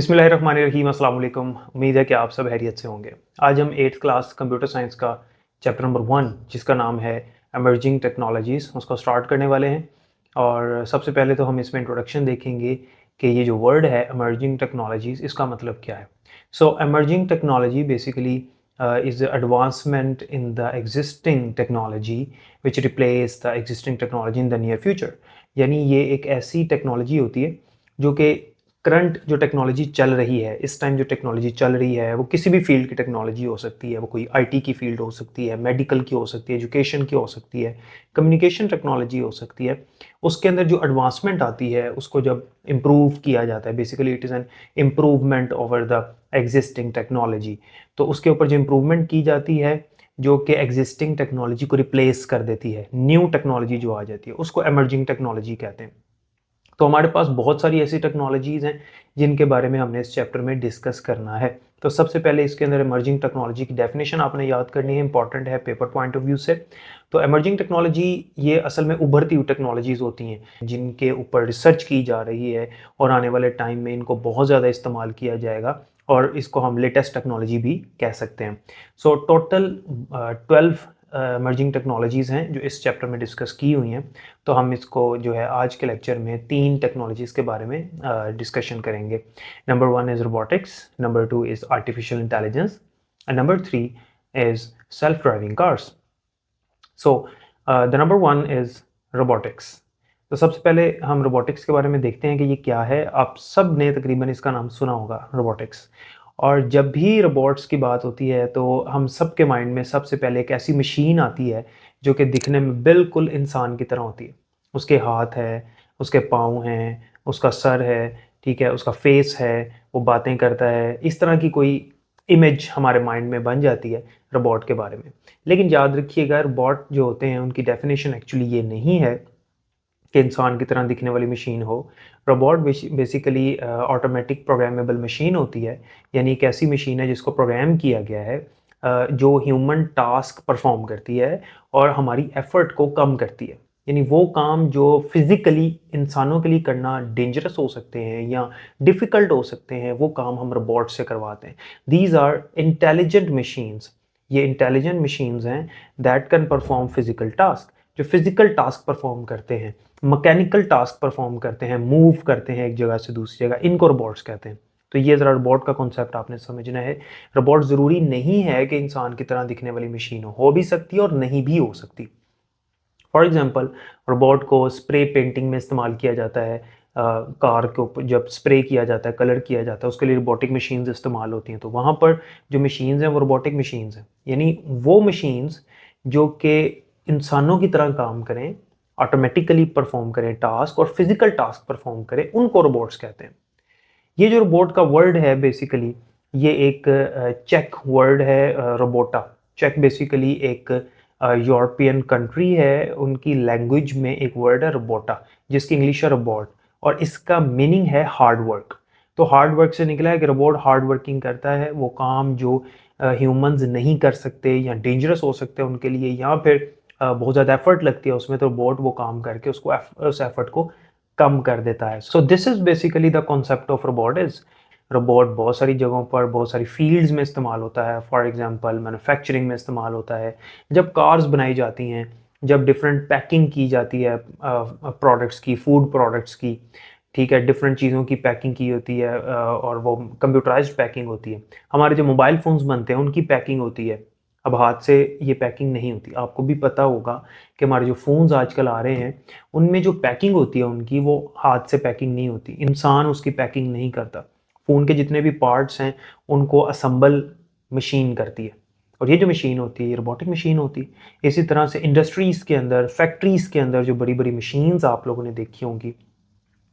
बिस्मिल्लाहिर्रहमानिर्रहीम, अस्सलाम वालेकुम। उम्मीद है कि आप सब खैरियत से होंगे। आज हम 8th क्लास कंप्यूटर साइंस का चैप्टर नंबर 1 जिसका नाम है एमर्जिंग टेक्नोलॉजीज़ उसको स्टार्ट करने वाले हैं। और सबसे पहले तो हम इसमें इंट्रोडक्शन देखेंगे कि ये जो वर्ड है एमर्जिंग टेक्नोलॉजीज़ इसका मतलब क्या है। So emerging technology basically is advancement in the existing technology which replace the existing technology in the near future. यानी ये एक ऐसी टेक्नोलॉजी होती है जो कि करंट जो टेक्नोलॉजी चल रही है, इस टाइम जो टेक्नोलॉजी चल रही है, वो किसी भी फ़ील्ड की टेक्नोलॉजी हो सकती है। वो कोई आईटी की फ़ील्ड हो सकती है, मेडिकल की हो सकती है, एजुकेशन की हो सकती है, कम्युनिकेशन टेक्नोलॉजी हो सकती है। उसके अंदर जो एडवांसमेंट आती है, उसको जब इम्प्रूव किया जाता है, basically it is an improvement over the existing technology. तो उसके ऊपर जो इम्प्रूवमेंट की जाती है, जो कि एग्जिस्टिंग टेक्नोलॉजी को रिप्लेस कर देती है, न्यू टेक्नोलॉजी जो आ जाती है, उसको एमर्जिंग टेक्नोलॉजी कहते हैं। तो हमारे पास बहुत सारी ऐसी टेक्नोलॉजीज़ हैं जिनके बारे में हमने इस चैप्टर में डिस्कस करना है। तो सबसे पहले इसके अंदर इमर्जिंग टेक्नोलॉजी की डेफिनेशन आपने याद करनी है, इंपॉर्टेंट है पेपर पॉइंट ऑफ व्यू से। तो इमर्जिंग टेक्नोलॉजी ये असल में उभरती हुई टेक्नोलॉजीज़ होती हैं जिनके ऊपर रिसर्च की जा रही है और आने वाले टाइम में इनको बहुत ज़्यादा इस्तेमाल किया जाएगा और इसको हम लेटेस्ट टेक्नोलॉजी भी कह सकते हैं। सो टोटल 12 इमर्जिंग टेक्नोलॉजीज़ हैं जो इस चैप्टर में डिस्कस की हुई हैं। तो हम इसको जो है आज के लेक्चर में 3 टेक्नोलॉजीज़ के बारे में डिस्कशन करेंगे। Number 1 is robotics, number 2 is artificial intelligence and number 3 is self driving cars. So the number 1 is robotics. तो सबसे पहले हम रोबोटिक्स के बारे में देखते हैं कि ये क्या है। आप सब ने तकरीबन इसका नाम सुना होगा, रोबोटिक्स। और जब भी रोबोट्स की बात होती है तो हम सब के माइंड में सबसे पहले एक ऐसी मशीन आती है जो कि दिखने में बिल्कुल इंसान की तरह होती है। उसके हाथ है, उसके पाँव हैं, उसका सर है, ठीक है, उसका फेस है, वो बातें करता है। इस तरह की कोई इमेज हमारे माइंड में बन जाती है रोबोट के बारे में। लेकिन याद रखिएगा, रोबोट जो होते हैं उनकी डेफिनेशन एक्चुअली ये नहीं है कि इंसान की तरह दिखने वाली मशीन हो। Robot basically automatic programmable machine होती है। यानी एक ऐसी मशीन है जिसको प्रोग्राम किया गया है जो ह्यूमन टास्क परफॉर्म करती है और हमारी एफर्ट को कम करती है। यानी वो काम जो फिज़िकली इंसानों के लिए करना डेंजरस हो सकते हैं या डिफ़िकल्ट हो सकते हैं, वो काम हम रोबोट से करवाते हैं। These are intelligent machines. ये इंटेलिजेंट मशीन्स हैं that can perform physical task, जो फिज़िकल टास्क परफॉर्म करते हैं, मैकेनिकल टास्क परफॉर्म करते हैं, मूव करते हैं एक जगह से दूसरी जगह, इनको रोबोट्स कहते हैं। तो ये ज़रा रोबोट का कॉन्सेप्ट आपने समझना है। रोबोट ज़रूरी नहीं है कि इंसान की तरह दिखने वाली मशीन हो भी सकती है और नहीं भी हो सकती। फॉर एग्ज़ाम्पल, रोबोट को स्प्रे पेंटिंग में इस्तेमाल किया जाता है। कार के ऊपर जब स्प्रे किया जाता है, कलर किया जाता है, उसके लिए रोबोटिक मशीन्स इस्तेमाल होती हैं। तो वहाँ पर जो मशीन्स हैं वो रोबोटिक मशीन्स हैं। यानी वो मशीन्स जो कि इंसानों की तरह काम करें, ऑटोमेटिकली परफॉर्म करें टास्क और फिज़िकल टास्क परफॉर्म करें, उनको रोबोट्स कहते हैं। ये जो रोबोट का वर्ड है बेसिकली ये एक चेक वर्ड है, रोबोटा। चेक बेसिकली एक यूरोपियन कंट्री है, उनकी लैंग्वेज में एक वर्ड है रोबोटा जिसकी इंग्लिश है रोबोट और इसका मीनिंग है हार्ड वर्क। तो हार्ड वर्क से निकला है कि रोबोट हार्ड वर्किंग करता है, वो काम जो ह्यूमंस नहीं कर सकते या डेंजरस हो सकते हैं उनके लिए या फिर बहुत ज़्यादा एफर्ट लगती है उसमें, तो रोबोट वो काम करके उसको उस एफर्ट को कम कर देता है। So this is basically the concept of robot is. Robot बहुत सारी जगहों पर बहुत सारी फील्ड्स में इस्तेमाल होता है। फॉर एग्जांपल मैन्युफैक्चरिंग में इस्तेमाल होता है, जब कार्स बनाई जाती हैं, जब डिफरेंट पैकिंग की जाती है प्रोडक्ट्स की, फूड प्रोडक्ट्स की, ठीक है, डिफरेंट चीज़ों की पैकिंग की होती है और वो कंप्यूटराइज्ड पैकिंग होती है। हमारे जो मोबाइल फ़ोन्स बनते हैं उनकी पैकिंग होती है। अब हाथ से ये पैकिंग नहीं होती। आपको भी पता होगा कि हमारे जो फ़ोन्स आजकल आ रहे हैं उनमें जो पैकिंग होती है उनकी, वो हाथ से पैकिंग नहीं होती, इंसान उसकी पैकिंग नहीं करता। फ़ोन के जितने भी पार्ट्स हैं उनको असेंबल मशीन करती है और ये जो मशीन होती है ये रोबोटिक मशीन होती है। इसी तरह से इंडस्ट्रीज़ के अंदर, फैक्ट्रीज़ के अंदर जो बड़ी-बड़ी मशीन्स आप लोगों ने देखी होंगी,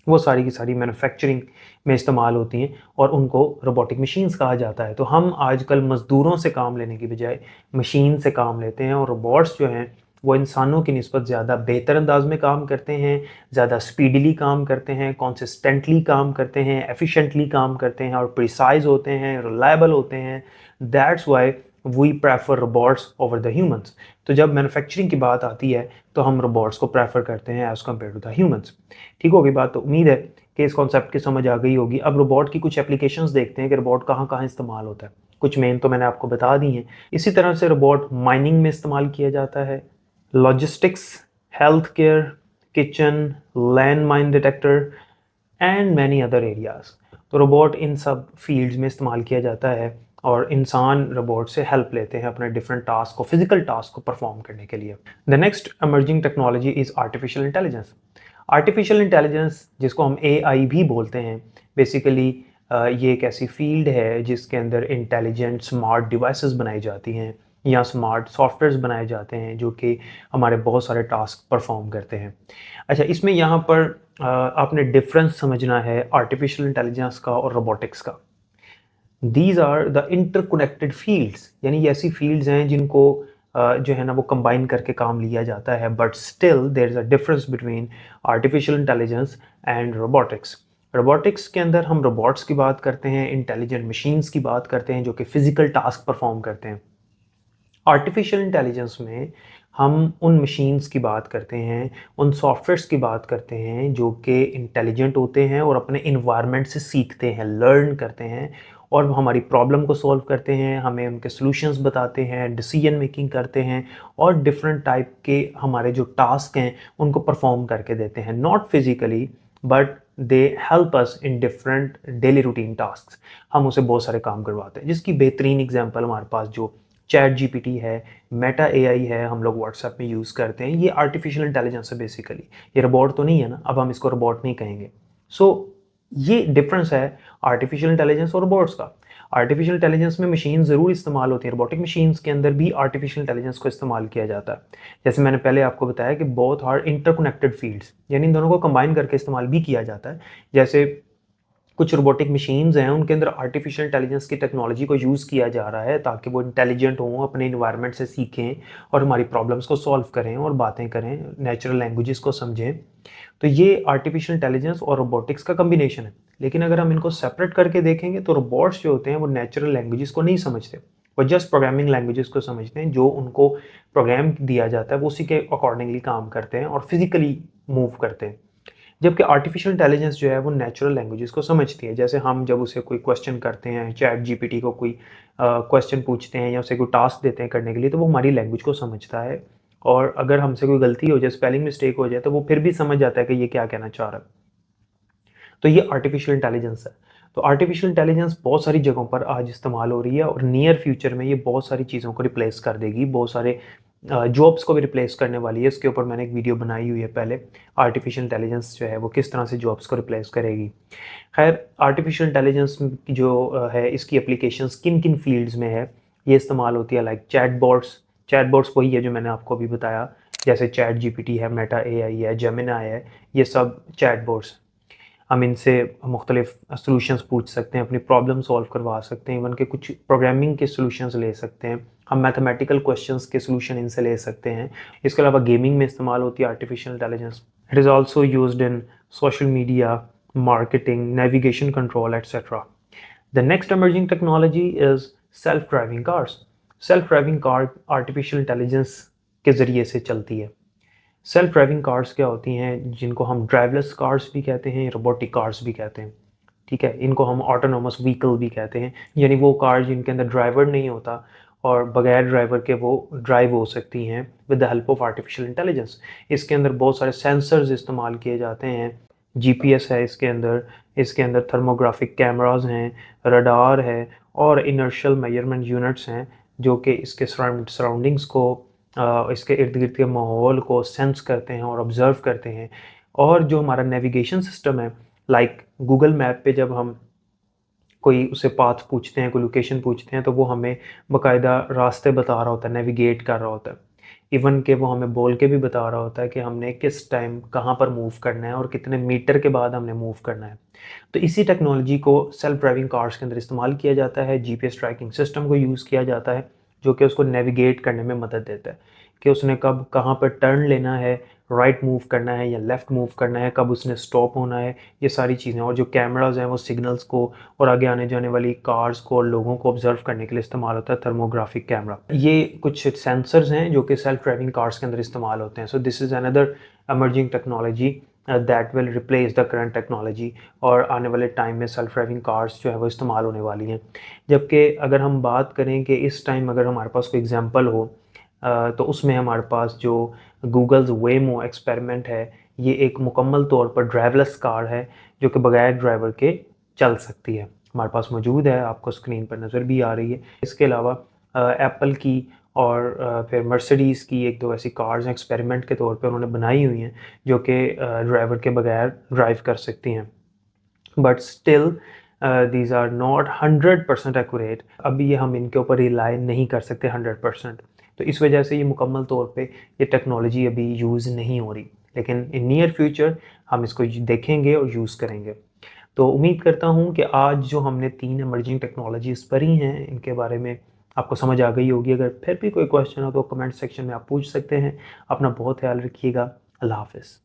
वो सारी की सारी मैन्युफैक्चरिंग में इस्तेमाल होती हैं और उनको रोबोटिक मशीन्स कहा जाता है। तो हम आजकल मज़दूरों से काम लेने की बजाय मशीन से काम लेते हैं और रोबोट्स जो हैं वो इंसानों की निस्बत ज़्यादा बेहतर अंदाज में काम करते हैं, ज़्यादा स्पीडीली काम करते हैं, कंसिस्टेंटली काम करते हैं, एफिशिएंटली काम करते हैं और प्रिसाइज़ होते हैं, रिलायबल होते हैं। That's why we prefer robots over the humans. तो जब मैन्युफैक्चरिंग की बात आती है तो हम रोबोट्स को प्रेफर करते हैं as compare to the humans. ठीक होगी बात। तो उम्मीद है कि इस कॉन्सेप्ट की समझ आ गई होगी। अब रोबोट की कुछ एप्लीकेशंस देखते हैं कि रोबोट कहाँ-कहाँ इस्तेमाल होता है। कुछ मेन तो मैंने आपको बता दी हैं। इसी तरह से रोबोट माइनिंग में इस्तेमाल किया जाता है, logistics, health care, kitchen, land mine detector and many other areas. तो रोबोट इन सब फील्ड्स में इस्तेमाल किया जाता है और इंसान रोबोट से हेल्प लेते हैं अपने डिफरेंट टास्क को, फिजिकल टास्क को परफॉर्म करने के लिए। The next emerging technology is artificial intelligence. Artificial intelligence, जिसको हम एआई भी बोलते हैं, बेसिकली ये एक ऐसी फील्ड है जिसके अंदर इंटेलिजेंट स्मार्ट डिवाइसेस बनाई जाती हैं या स्मार्ट सॉफ्टवेयर्स बनाए जाते हैं जो कि हमारे बहुत सारे टास्क परफॉर्म करते हैं। अच्छा, इसमें यहाँ पर आपने डिफरेंस समझना है आर्टिफिशियल इंटेलिजेंस का और रोबोटिक्स का। These are the interconnected fields, यानी ये ऐसी फील्ड्स हैं जिनको जो है ना वो कंबाइन करके काम लिया जाता है, but still there is a difference between artificial intelligence and robotics. Robotics के अंदर हम रोबोट्स की बात करते हैं, इंटेलिजेंट मशीन्स की बात करते हैं जो कि फिजिकल टास्क परफॉर्म करते हैं। आर्टिफिशियल इंटेलिजेंस में हम उन मशीन्स की बात करते हैं, उन सॉफ्टवेयर्स की बात करते हैं जो कि इंटेलिजेंट होते हैं और अपने इन्वायरमेंट से सीखते हैं, लर्न करते हैं और हमारी प्रॉब्लम को सॉल्व करते हैं, हमें उनके सॉल्यूशंस बताते हैं, डिसीजन मेकिंग करते हैं और डिफरेंट टाइप के हमारे जो टास्क हैं उनको परफॉर्म करके देते हैं, not physically but they help us in different daily routine task. हम उसे बहुत सारे काम करवाते हैं, जिसकी बेहतरीन एग्जाम्पल हमारे पास जो चैट जीपीटी है, मेटा एआई है, हम लोग व्हाट्सएप में यूज़ करते हैं, ये आर्टिफिशियल इंटेलिजेंस है बेसिकली। ये रोबोट तो नहीं है ना, अब हम इसको रोबोट नहीं कहेंगे। सो ये डिफरेंस है आर्टिफिशियल इंटेलिजेंस और रोबोट्स का। आर्टिफिशियल इंटेलिजेंस में मशीन ज़रूर इस्तेमाल होती है, रोबोटिक मशीन्स के अंदर भी आर्टिफिशियल इंटेलिजेंस को इस्तेमाल किया जाता है। जैसे मैंने पहले आपको बताया कि बोथ आर इंटरकनेक्टेड फील्ड्स, यानी इन दोनों को कंबाइन करके इस्तेमाल भी किया जाता है। जैसे कुछ रोबोटिक मशीन्स हैं, उनके अंदर आर्टिफिशियल इंटेलिजेंस की टेक्नोलॉजी को यूज़ किया जा रहा है ताकि वो इंटेलिजेंट हों, अपने इन्वायरमेंट से सीखें और हमारी प्रॉब्लम्स को सॉल्व करें और बातें करें, नेचुरल लैंग्वेजेस को समझें। तो ये आर्टिफिशियल इंटेलिजेंस और रोबोटिक्स का कॉम्बिनेशन है। लेकिन अगर हम इनको सेपरेट करके देखेंगे तो रोबोट्स जो होते हैं वो नेचुरल लैंग्वेजेस को नहीं समझते, वो जस्ट प्रोग्रामिंग लैंग्वेजेस को समझते हैं। जो उनको प्रोग्राम दिया जाता है वो उसी के अकॉर्डिंगली काम करते हैं और फिजिकली मूव करते हैं। जबकि आर्टिफिशियल इंटेलिजेंस जो है वो नेचुरल लैंग्वेजेस को समझती है। जैसे हम जब उसे कोई क्वेश्चन करते हैं, चैट जीपीटी को कोई क्वेश्चन पूछते हैं या उसे कोई टास्क देते हैं करने के लिए, तो वो हमारी लैंग्वेज को समझता है और अगर हमसे कोई गलती हो जाए, स्पेलिंग मिस्टेक हो जाए, तो वो फिर भी समझ जाता है कि ये क्या कहना चाह रहा है। तो ये आर्टिफिशियल इंटेलिजेंस है। तो आर्टिफिशियल इंटेलिजेंस बहुत सारी जगहों पर आज इस्तेमाल हो रही है और नियर फ्यूचर में ये बहुत सारी चीज़ों को रिप्लेस कर देगी, बहुत सारे जॉब्स को भी रिप्लेस करने वाली है। इसके ऊपर मैंने एक वीडियो बनाई हुई है पहले, आर्टिफिशियल इंटेलिजेंस जो है वो किस तरह से जॉब्स को रिप्लेस करेगी। खैर, आर्टिफिशियल इंटेलिजेंस की जो है इसकी एप्लीकेशंस किन किन फील्ड्स में है, ये इस्तेमाल होती है, लाइक चैटबॉट्स। चैटबॉट्स वही है जो मैंने आपको अभी बताया, जैसे चैट जीपीटी है, मेटा एआई है, जेमिनाई है, ये सब चैटबॉट्स। हम इनसे मुख्तलिफ सॉल्यूशंस पूछ सकते हैं, अपनी प्रॉब्लम सॉल्व करवा सकते हैं, इवन के कुछ प्रोग्रामिंग के सॉल्यूशंस ले सकते हैं, हम मैथमेटिकल क्वेश्चंस के सॉल्यूशन इनसे ले सकते हैं। इसके अलावा गेमिंग में इस्तेमाल होती है artificial intelligence. It is also used in social media, marketing, navigation control etcetera. The next emerging technology is self driving cars. Self driving car artificial intelligence के ज़रिए से चलती है। सेल्फ ड्राइविंग कार्स क्या होती हैं, जिनको हम ड्राइवलेस कार्स भी कहते हैं, रोबोटिक कार्स भी कहते हैं। ठीक है, इनको हम ऑटोनोमस व्हीकल भी कहते हैं, यानी वो कार जिनके अंदर ड्राइवर नहीं होता और बगैर ड्राइवर के वो ड्राइव हो सकती हैं with the help of artificial intelligence. इसके अंदर बहुत सारे सेंसर्स इस्तेमाल किए जाते हैं, जीपीएस है इसके अंदर थर्मोग्राफिक कैमरास हैं, रडार है और इनर्शियल मेजरमेंट यूनिट्स हैं जो कि इसके सराउंडिंग्स को इसके इर्द गिर्द के माहौल को सेंस करते हैं और ऑब्ज़र्व करते हैं। और जो हमारा नेविगेशन सिस्टम है, लाइक गूगल मैप पे जब हम कोई उसे पाथ पूछते हैं, कोई लोकेशन पूछते हैं, तो वो हमें बाकायदा रास्ते बता रहा होता है, नेविगेट कर रहा होता है। इवन कि वो हमें बोल के भी बता रहा होता है कि हमने किस टाइम कहाँ पर मूव करना है और कितने मीटर के बाद हमने मूव करना है। तो इसी टेक्नोलॉजी को सेल्फ ड्राइविंग कार्स के अंदर इस्तेमाल किया जाता है, जीपीएस ट्रैकिंग सिस्टम को यूज़ किया जाता है जो कि उसको नेविगेट करने में मदद देता है कि उसने कब कहाँ पर टर्न लेना है, राइट मूव करना है या लेफ़्ट मूव करना है, कब उसने स्टॉप होना है, ये सारी चीज़ें। और जो कैमराज़ हैं वो सिग्नल्स को और आगे आने जाने वाली कार्स को और लोगों को ऑब्ज़र्व करने के लिए इस्तेमाल होता है, थर्मोग्राफिक कैमरा। ये कुछ सेंसर्स हैं जो कि सेल्फ ड्राइविंग कार्स के अंदर इस्तेमाल होते हैं। So this is another emerging technology that will replace the current technology, और आने वाले टाइम में सेल्फ ड्राइविंग कार्स जो है वो इस्तेमाल होने वाली हैं। जबकि अगर हम बात करें कि इस टाइम अगर हमारे पास कोई एग्जांपल हो, तो उसमें हमारे पास जो गूगल्स वेमो एक्सपेरिमेंट है, ये एक मुकम्मल तौर पर ड्राइवलेस कार है जो कि बगैर ड्राइवर के चल सकती है। हमारे पास मौजूद है, आपको स्क्रीन पर नज़र भी आ रही है। इसके अलावा एप्पल की और फिर मर्सिडीज़ की एक दो ऐसी कार्स एक्सपेरिमेंट के तौर पे उन्होंने बनाई हुई हैं जो कि ड्राइवर के बगैर ड्राइव कर सकती हैं। But still these are not 100% accurate. अभी ये हम इनके ऊपर रिलाई नहीं कर सकते 100%। तो इस वजह से ये मुकम्मल तौर पे ये टेक्नोलॉजी अभी यूज़ नहीं हो रही, लेकिन इन नियर फ्यूचर हम इसको देखेंगे और यूज़ करेंगे। तो उम्मीद करता हूँ कि आज जो हमने 3 इमर्जिंग टेक्नोलॉजीज़ पढ़ी हैं, इनके बारे में आपको समझ आ गई होगी। अगर फिर भी कोई क्वेश्चन हो तो कमेंट सेक्शन में आप पूछ सकते हैं। अपना बहुत ख्याल रखिएगा। अल्लाह हाफ़िज़।